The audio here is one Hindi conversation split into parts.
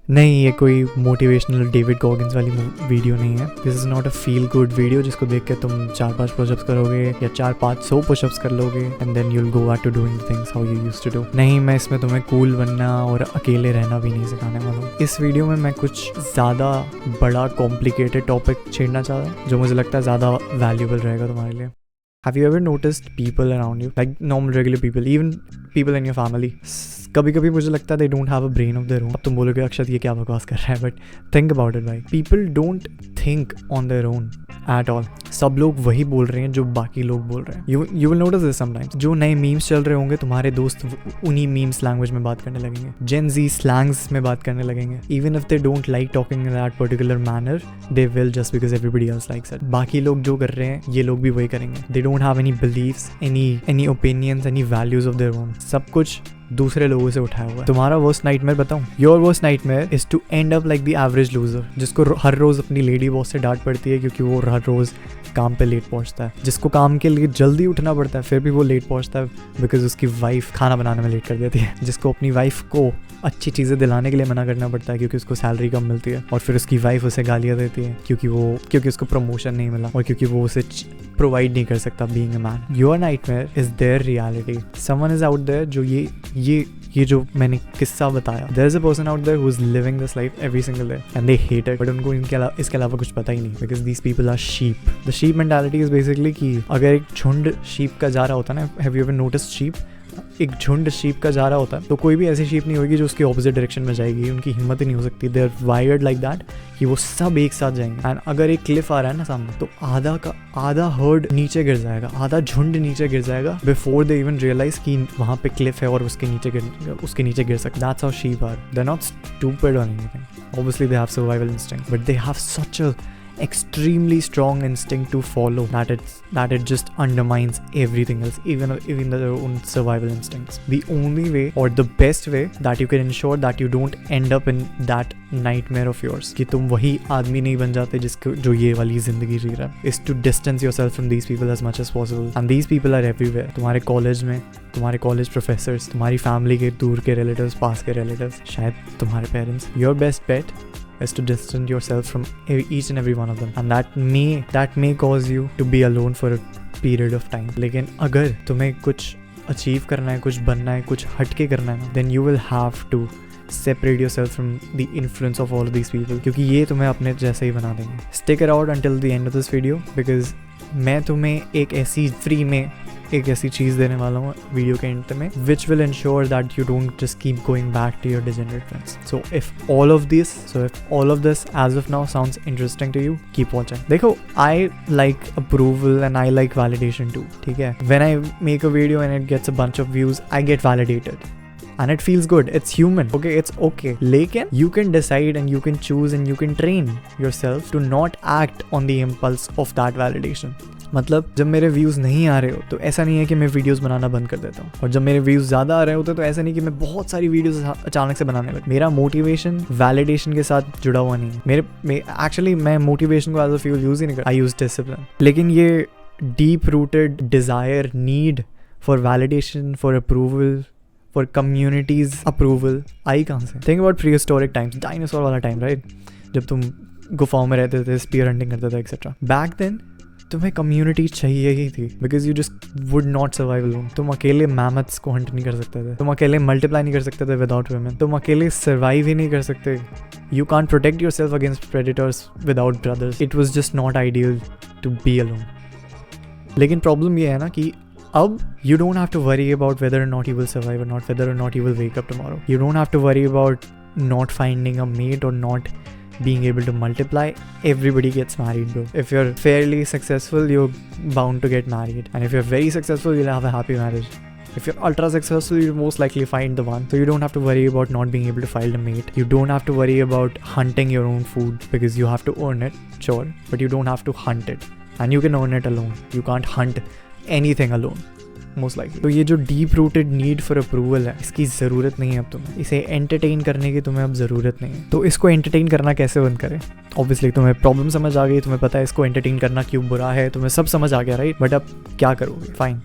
नहीं, ये कोई मोटिवेशनल डेविड गॉगिन्स वाली वीडियो नहीं है। This is not a feel good video जिसको देख के तुम 4-5 पुशअप्स करोगे या 400-500 पुशअप्स कर लोगे and then you will go back to doing things how you used to do. नहीं, मैं इसमें तुम्हें कूल बनना और अकेले रहना भी नहीं सिखाने वाला हूँ। इस वीडियो में मैं कुछ ज़्यादा बड़ा कॉम्प्लिकेटेड टॉपिक छेड़ना चाह रहा हूँ जो मुझे लगता है ज़्यादा वैल्यूबल रहेगा तुम्हारे लिए। Have you ever noticed people around you, like normal regular people, even people in your family? कभी कभी मुझे लगता है they don't have a brain of their own. अब तुम बोलोगे अक्षत ये क्या बकवास कर रहा है, but think about it भाई. People don't think on their own at all. सब लोग वही बोल रहे हैं जो बाकी लोग बोल रहे हैं. You will notice this sometimes. जो नए मीम्स चल रहे होंगे तुम्हारे दोस्त उन्हीं मीम्स लैंग्वेज में बात करने लगेंगे. Gen Z स्लैंग्स में बात करने लगेंगे. Even if they don't like talking in that particular manner, they will just because everybody else likes it. बाकी लोग जो कर रहे हैं ये लोग भी वही करेंगे. They don't have any beliefs, any opinions, any values of their own. सब कुछ दूसरे लोगों से उठाया हुआ है. तुम्हारा वर्स्ट नाइटमेयर बताऊं? Your worst nightmare is to end up like the average loser, जिसको हर रोज अपनी लेडी बॉस से डांट पड़ती है क्योंकि वो हर रोज काम पे लेट पहुंचता है, जिसको काम के लिए जल्दी उठना पड़ता है फिर भी वो लेट पहुंचता है बिकॉज उसकी वाइफ खाना बनाने में लेट कर देती है, जिसको अपनी वाइफ को अच्छी चीज़ें दिलाने के लिए मना करना पड़ता है क्योंकि उसको सैलरी कम मिलती है और फिर उसकी वाइफ उसे गालियाँ देती है क्योंकि उसको प्रमोशन नहीं मिला और क्योंकि वो उसे प्रोवाइड नहीं कर सकता being a man. Your nightmare is their reality. Someone is out there जो ये जो मैंने किस्सा बताया, there is a person out there who is living this life every single day and they hate it, but उनको इसके अलावा कुछ पता ही नहीं because these people are sheep. The sheep mentality is basically कि अगर एक झुंड शीप का जा रहा होता है ना, have you ever noticed sheep, एक झुंड शीप का जा रहा होता है तो कोई भी ऐसी शीप नहीं होगी जो उसकी ऑपोजिट डायरेक्शन में जाएगी. उनकी हिम्मत ही नहीं हो सकती. They are wired like that कि वो सब एक साथ जाएंगे. एंड अगर एक क्लिफ आ रहा है ना सामने तो आधा हर्ड नीचे गिर जाएगा, आधा झुंड नीचे गिर जाएगा बिफोर दे इवन रियलाइज कि वहाँ पे क्लिफ है और उसके नीचे गिर सकते. That's how sheep are. They are not stupid और anything. Obviously they have survival instinct, but they have such a extremely strong instinct to follow that it just undermines everything else, even their own survival instincts. The only way or the best way that you can ensure that you don't end up in that nightmare of yours कि तुम वही आदमी नहीं बन जाते जो ये वाली जिंदगी जी रहा है, is to distance yourself from these people as much as possible. And these people are everywhere. तुम्हारे कॉलेज में तुम्हारे कॉलेज प्रोफेसर्स, तुम्हारी फैमिली के दूर के रिलेटिव्स, पास के रिलेटिव्स, शायद तुम्हारे parents. Your best bet is to distance yourself from each and every one of them, and that may cause you to be alone for a period of time. लेकिन अगर तुम्हें कुछ अचीव करना है, कुछ बनना है, कुछ हटके करना है, then you will have to separate yourself from the influence of all of these people, क्योंकि ये तुम्हें अपने जैसे ही बना देंगे. Stick around until the end of this video because मैं तुम्हें एक ऐसी चीज़ देने वाला हूँ वीडियो के एंड में which will ensure that you don't just keep going back to your degenerate friends. So if all of this as of now sounds interesting to you, keep watching. देखो, I like approval and I like validation too, ठीक है? When I make a video and it gets a bunch of views, I get validated. And it feels good. It's human. Okay, it's okay. लेकिन you can decide and you can choose and you can train yourself to not act on the impulse of that validation. मतलब जब मेरे व्यूज़ नहीं आ रहे हो तो ऐसा नहीं है कि मैं वीडियोस बनाना बंद कर देता हूँ, और जब मेरे व्यूज़ ज़्यादा आ रहे होते तो ऐसा नहीं कि मैं बहुत सारी वीडियोस अचानक से बनाने लगा. मेरा मोटिवेशन वैलिडेशन के साथ जुड़ा हुआ नहीं है. एक्चुअली मैं मोटिवेशन को एज अ फ्यूल यूज़ ही नहीं करता. I use discipline. लेकिन ये deep rooted desire, need for validation, for approval, for communities approval आई कहाँ से? Think about prehistoric times, dinosaur वाला टाइम, राइट? जब तुम गुफाओं में रहते थे, स्पीयर हंटिंग करते थे एक्सेट्रा. बैक देन तुम्हें कम्युनिटी चाहिए ही थी because you just would not survive alone. तुम अकेले मैमथ्स को हंट नहीं कर सकते थे. तुम अकेले मल्टीप्लाई नहीं कर सकते थे विदाउट वुमेन. तुम अकेले सर्वाइव ही नहीं कर सकते. You can't protect yourself against predators without brothers. It was just not ideal to be alone. लेकिन प्रॉब्लम ये है ना कि अब you don't have to worry about whether or not you will survive or not, whether or not you will wake up tomorrow. You don't have to worry about not finding a mate or not being able to multiply. Everybody gets married, bro. If you're fairly successful, you're bound to get married. And if you're very successful, you'll have a happy marriage. If you're ultra successful, you'll most likely find the one. So you don't have to worry about not being able to find a mate. You don't have to worry about hunting your own food because you have to earn it, sure. But you don't have to hunt it. And you can earn it alone. You can't hunt anything alone. Most likely. तो ये जो deep rooted need for approval है, इसकी ज़रूरत नहीं है अब तुम्हें. इसे एंटरटेन करने की तुम्हें अब ज़रूरत नहीं है. तो इसको एंटरटेन करना कैसे बंद करें? ऑब्वियसली तुम्हें प्रॉब्लम समझ आ गई, तुम्हें पता है इसको एंटरटेन करना क्यों बुरा है, तुम्हें सब समझ आ गया, राइट? बट अब क्या करोगे? Fine,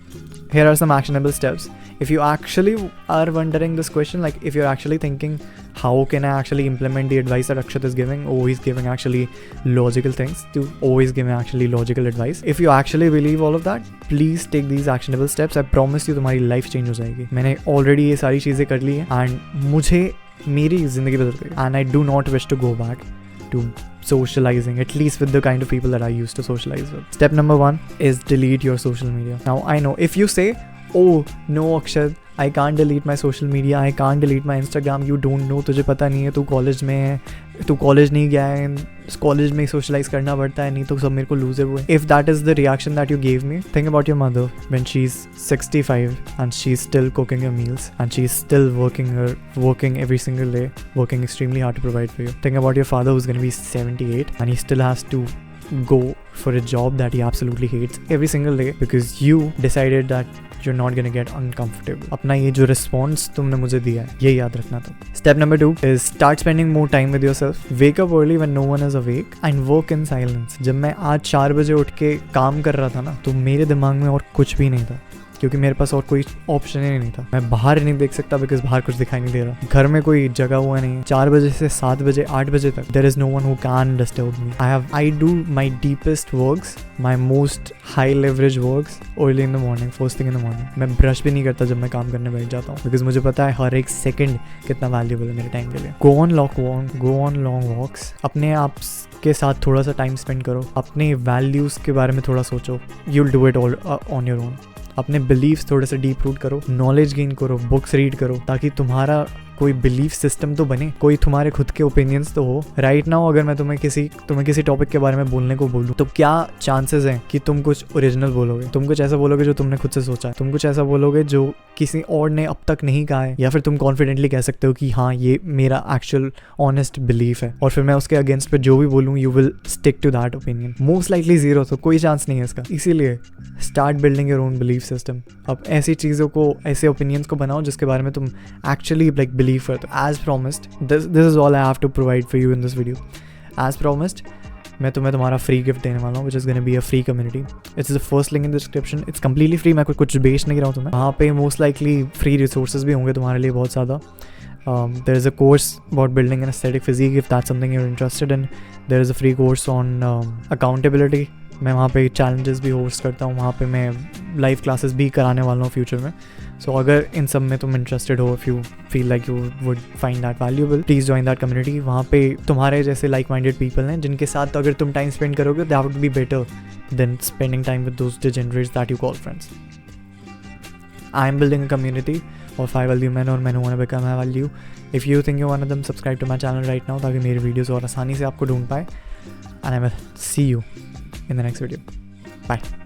here are some actionable steps. If you actually are wondering this question, like if you're actually thinking, how can I actually implement the advice that Akshat is giving? Oh, he's giving actually logical things, to always giving actually logical advice. If you actually believe all of that, please take these actionable steps. I promise you तुम्हारी life change हो जाएगी. मैंने already ये सारी चीज़ें कर ली हैं and मुझे मेरी ज़िंदगी बदल गई. And I do not wish to go back to socializing, at least with the kind of people that I used to socialize with. Step number 1 is delete your social media. Now I know if you say, oh no Akshat, I can't delete my social media, I can't delete my Instagram, you don't know, तुझे पता नहीं है, तू कॉलेज में है, तू कॉलेज नहीं गया है, कॉलेज में सोशलाइज करना पड़ता है, नहीं तो सब मेरे को लूजर हुए. If that is the reaction that you gave me, think about your mother when she's 65 and she's still cooking your meals and she's still working every single day, working extremely hard to provide for you. Think about your father who's going to be 78 and he still has to go for a job that he absolutely hates every single day because you decided that you're not gonna get uncomfortable. अपना ये जो response तुमने मुझे दिया है, ये याद रखना तुम. Step number 2 is start spending more time with yourself. Wake up early when no one is awake and work in silence. जब मैं आज 4 बजे उठ के काम कर रहा था ना, तो मेरे दिमाग में और कुछ भी नहीं था क्योंकि मेरे पास और कोई ऑप्शन ही नहीं था. मैं बाहर नहीं देख सकता बिकॉज बाहर कुछ दिखाई नहीं दे रहा. घर में कोई जगह हुआ नहीं. 4 बजे से 7 बजे 8 बजे तक there is no one who can disturb me. I do my deepest works, my most high leverage works early in the morning, first thing in the morning. मैं ब्रश भी नहीं करता जब मैं काम करने बैठ जाता हूँ बिकॉज मुझे पता है हर एक सेकंड कितना वैल्यूबल है मेरे टाइम के लिए. Go on long walks. अपने आप के साथ थोड़ा सा टाइम स्पेंड करो. अपने वैल्यूज़ के बारे में थोड़ा सोचो. You'll do it all on your own. अपने बिलीव्स थोड़े से डीप रूट करो, नॉलेज गेन करो, बुक्स रीड करो ताकि तुम्हारा कोई बिलीफ सिस्टम तो बने, कोई तुम्हारे खुद के ओपिनियंस तो हो. राइट नाउ अगर मैं तुम्हें किसी टॉपिक के बारे में बोलने को बोलूँ तो क्या चांसेस हैं कि तुम कुछ ओरिजिनल बोलोगे, तुम कुछ ऐसा बोलोगे जो तुमने खुद से सोचा है, तुम कुछ ऐसा बोलोगे जो किसी और ने अब तक नहीं कहा है, या फिर तुम कॉन्फिडेंटली कह सकते हो कि हाँ ये मेरा एक्चुअल ऑनेस्ट बिलीफ है और फिर मैं उसके अगेंस्ट पे जो भी बोलूँ you will stick to that opinion. Most likely zero, तो कोई चांस नहीं है इसका. इसीलिए start building your own belief system. अब ऐसी चीज़ों को, ऐसे ओपिनियंस को बनाओ जिसके बारे में तुम एक्चुअली लाइक बिलीव करते हो. As promised, this is all I have to provide for you in this video. As promised, मैं तुम्हें तुम्हारा फ्री गिफ्ट देने वाला हूँ, which is going to be a free community. It's the first link in the description. It's completely free. मैं कुछ बेच नहीं रहा हूँ तुम्हें. वहाँ पे most likely free resources भी होंगे तुम्हारे लिए बहुत ज़्यादा. There is a course about building an aesthetic physique if that's something you're interested in. There is a free course on accountability. मैं वहाँ पे challenges भी होस्ट करता हूँ. वहाँ पे मैं लाइव क्लासेस भी कराने वाला हूँ फ्यूचर में. सो अगर इन सब में तुम इंटरेस्टेड हो, if you feel like you would find that valuable, please join that community. वहाँ पे तुम्हारे जैसे लाइक माइंडेड पीपल हैं जिनके साथ तो अगर तुम टाइम स्पेंड करोगे that would be better than spending time with those degenerates that you call friends. I am building a community of high value man और man who want to become high value. If you think you one of them, subscribe to my channel right now ताकि मेरी वीडियोज़ और आसानी से आपको ढूंढ पाए. And I will see you in the next video. Bye.